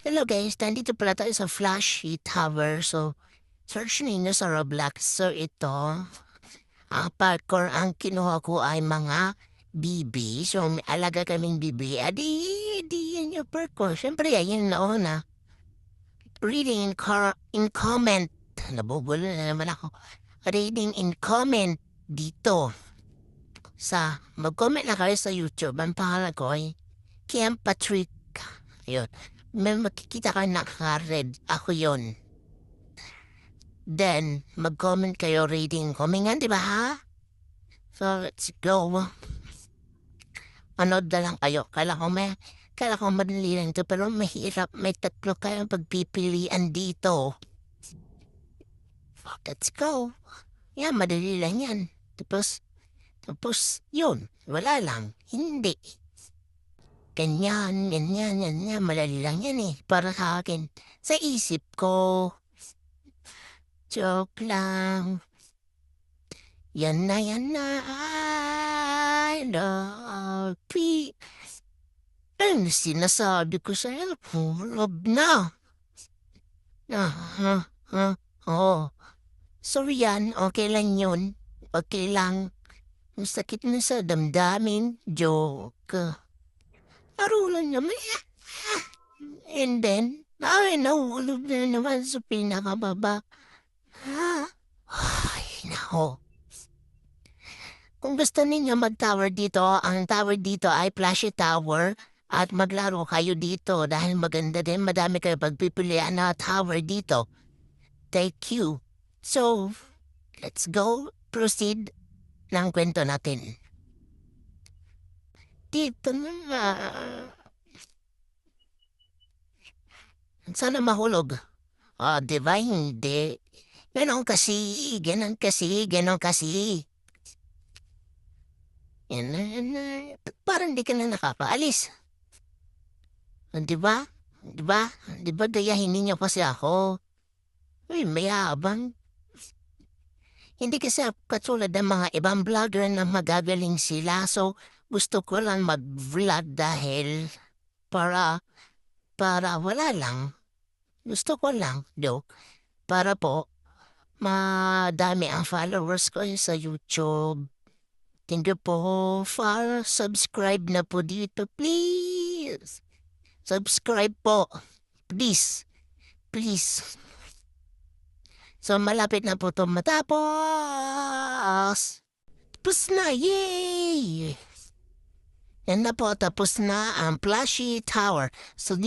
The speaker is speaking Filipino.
Hello guys, nandito pala tayo sa Flashy Tower. So, search ninyo sa Roblox. So, ito, ang parkour, ang kinuha ko ay mga BB. So, may alaga kaming BB. Di yan yung parkour. Siyempre, yan na una. Reading in comment. Nabubulo na naman ako. Reading in comment dito. Mag-comment na kayo sa YouTube. Ang pangalan ko ay Kim Patrick. Ayun. May makikita ka naka-red. Ako yon. Then, mag-comment kayo rating. Commengan, di ba ha? So, let's go. Anood na lang kayo. Kala ko madali lang ito, pero mahirap. May tatlo kayong pagpipilian dito. Let's go. Yan, madali lang yan. Tapos, yun. Wala lang. Hindi. Ganyan, madali lang yan eh. Para sa akin. Sa isip ko, joke lang. Yan na, I love you. Ano sinasabi ko sa'yo? Love na. Oo. Sorry yan, okay lang yun. Okay lang. Ang sakit na sa damdamin. Joke. Arulan naman. And then, ay, nahulog na naman sa pinakababa. Ay, nako. Kung gusto ninyo mag-tower dito, ang tower dito ay Flashy Tower. At maglaro kayo dito dahil maganda din. Madami kayo pagpipilian na tower dito. Thank you. So, let's go. Proceed ng kwento natin. Dito na. Sana mahulog. Di ba hindi? Ganon kasi. Parang di ka na nakakaalis. Di ba? Di ba gayahin ninyo kasi ako? Uy, mayabang. Hindi kasi ako katulad ng mga ibang vlogger na magagaling sila. So, gusto ko lang mag-vlog dahil para wala lang. Gusto ko lang, para po, madami ang followers ko sa YouTube. Thank you po for subscribe na po dito, please. Subscribe po. Please. So, malapit na po ito matapos. Tapos na, yay! Yan na po, tapos na ang Flashy Tower. So,